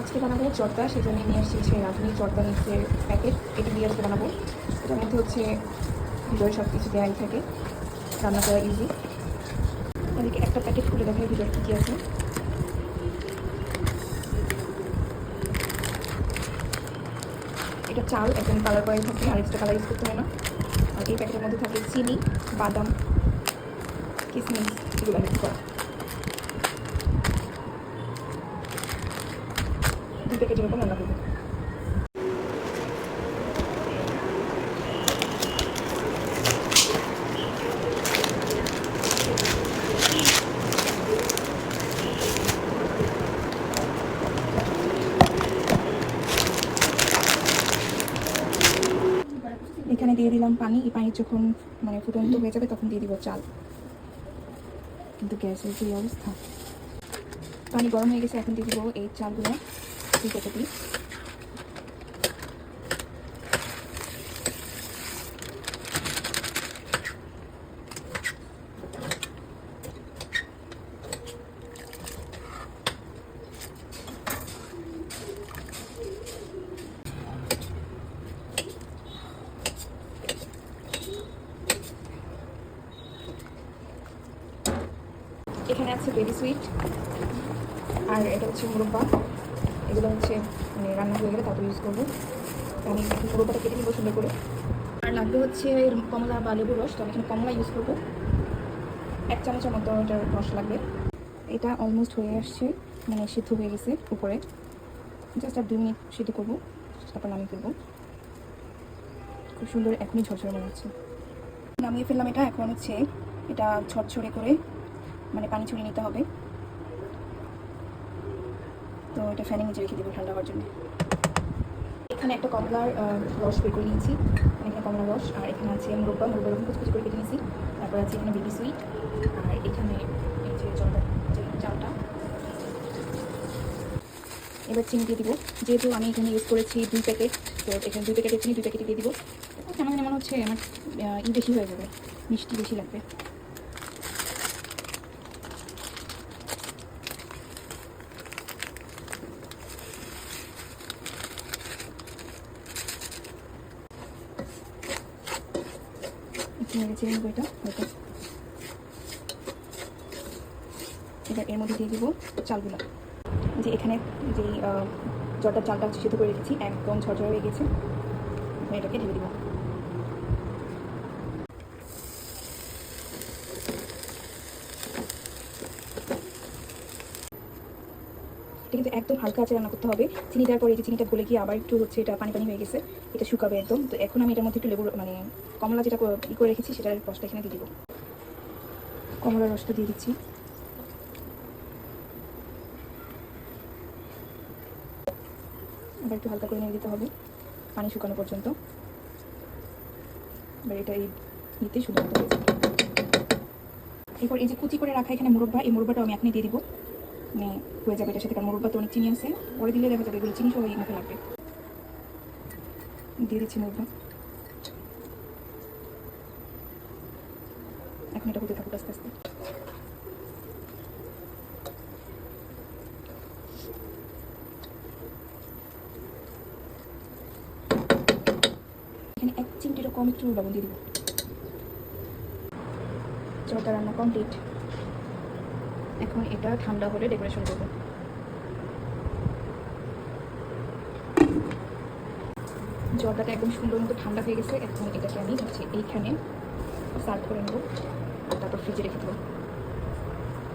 আজকে বানাবো জর্দা, সেই জন্য নিয়ে আসছি হচ্ছে রাঁধুনি জর্দা নিচে প্যাকেট, এটা দিয়ে আজকে বানাবো। এটার মধ্যে হচ্ছে ভিতরে সব কিছু দেওয়াই থাকে, রান্না করা ইজি। এদিকে একটা প্যাকেট খুলে দেখায় ভিতরে কী কী আছে। এটা চাল একদম কালার করাই থাকে, আর এক্সট্রা কালার ইউজ করতে হয় না। আর এই প্যাকেটের মধ্যে থাকে চিনি, বাদাম, কিশমিশ, এগুলো মিক্স করা। 2 প্যাকেটের মতো রান্না করবো। এখানে দিয়ে দিলাম পানি। এই পানি যখন মানে ফুটন্ত হয়ে যাবে তখন দিয়ে দিব চাল। কিন্তু গ্যাসের যে অবস্থা, পানি গরম হয়ে গেছে, এখন দিয়ে দিব এই চালগুলো 2 প্যাকেটই। এখানে আছে বেবি সুইট, আর এটা হচ্ছে মুরব্বা। এগুলো হচ্ছে মানে রান্না হয়ে গেলে তারপর ইউজ করবো। আমি এখন মুরব্বাটা কেটে নিবো সুন্দর করে। আর লাগবে হচ্ছে কমলা বা লেবুর রস, তো আমি এখানে কমলা ইউজ করবো। 1 চামচের মতো এটার রস লাগবে। এটা অলমোস্ট হয়ে আসছে, মানে সিদ্ধ হয়ে গেছে উপরে। জাস্ট আর 2 মিনিট সিদ্ধ করবো, তারপর নামিয়ে ফেলবো। খুব সুন্দর এখনই ঝরঝরে মনে হচ্ছে। নামিয়ে ফেললাম এটা। এখন হচ্ছে এটা ঝরঝরে করে মানে পানি ছড়িয়ে নিতে হবে। তো এটা ফ্যানের নিচে রেখে দেবো ঠান্ডা হওয়ার জন্য। এখানে একটা কমলার রস বের করে নিয়েছি, এখানে কমলার রস। আর এখানে আছে মুরব্বা, মুরব্বা রকম কুচকুচি করে কেটে নিয়েছি। তারপর আছে এখানে বেবি সুইট, আর এখানে এই যে চালটা। এবার চিনি দিয়ে দিব। যেহেতু আমি এখানে ইউজ করেছি 2 প্যাকেট, তো এখানে 2 প্যাকেটের চিনি 2 প্যাকেটই দিয়ে দিব। কেন জানি মনে হচ্ছে আমার বেশি হয়ে যাবে, মিষ্টি বেশি লাগবে। চিনি নেবো এটা হয়তো। এবার এর মধ্যে দিয়ে দিব চালগুলো। যে এখানে যেই জর্দার চালটা সিদ্ধ করে রেখেছি, একদম ঝরঝরে হয়ে গেছে। এটাকে ঢেলে দিব। এটা কিন্তু একদম হালকা আঁচে রান্না করতে হবে। চিনি দেওয়ার পরে এই যে চিনিটা গলে গিয়ে আবার একটু হচ্ছে এটা পানি পানি হয়ে গেছে, এটা শুকাবে একদম। তো এখন আমি এটার মধ্যে একটু লেবু মানে কমলা যেটা করে রেখেছি সেটার রসটা এখানে দিয়ে দিব। কমলার রসটা দিয়ে দিচ্ছি। এবার একটু হালকা করে নিয়ে দিতে হবে পানি শুকানো পর্যন্ত। এবার এটা এই নিতে শুরু করতে হবে। এরপর এই যে কুচি করে রাখা এখানে মুরব্বা, এই মুরব্বাটা আমি এখনই দিয়ে দিব। মানে হয়ে যাবে এটার সাথে, কারণ মুরব্বা তো অনেক চিনি আছে, পরে দিলে দেখা যাবে এগুলো চিনি সহ এই মুখে লাগবে। দিয়ে দিচ্ছি মুরব্বা। এখন এটা হতে থাকুক আস্তে আস্তে। এখানে 1 চিমটিরও কম একটু লবণ দিয়ে দিব। জর্দা রান্না কমপ্লিট। এখন এটা ঠান্ডা হলে ডেকোরেশন করব। জর্দাটা একদম সুন্দর মতো ঠান্ডা হয়ে গেছে। এখন এটাকে আমি হচ্ছে এইখানে সার্ভ করে নেব, আর তারপর ফ্রিজে রেখে দেবো।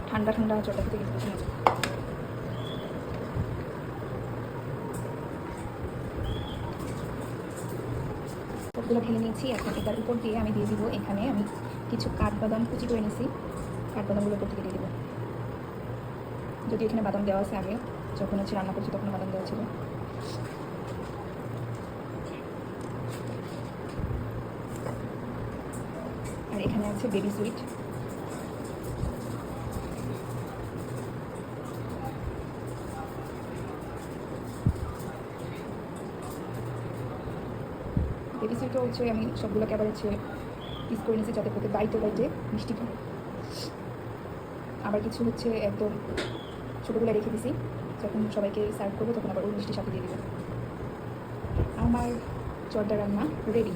ঠান্ডা ঠান্ডা জর্দা খেতে গেছে মজা। সবগুলো ঢেলে নিয়েছি। এখন এটার উপর দিয়ে আমি দিয়ে দিব, এখানে আমি কিছু কাঠবাদাম কুচি করে নিয়েছি, কাঠবাদামগুলো উপর থেকে দিয়ে দিব। যদি এখানে বাদাম দেওয়া আছে, আগে যখন হচ্ছে রান্না করছি তখন বাদাম দেওয়া ছিল। আর এখানে আছে বেবি সুইট। বেবি সুইটও হচ্ছে আমি সবগুলোকে আবার হচ্ছে পিস করে নিয়েছি, যাতে প্রত্যেক বাইটে বাইটে মিষ্টি খায়। আবার কিছু হচ্ছে একদম ছোটোগুলো রেখে দিছি, যখন সবাইকে সার্ভ করবো তখন আবার ওই মিষ্টি সাথে দিয়ে দেবো। আমার জর্দা রান্না রেডি।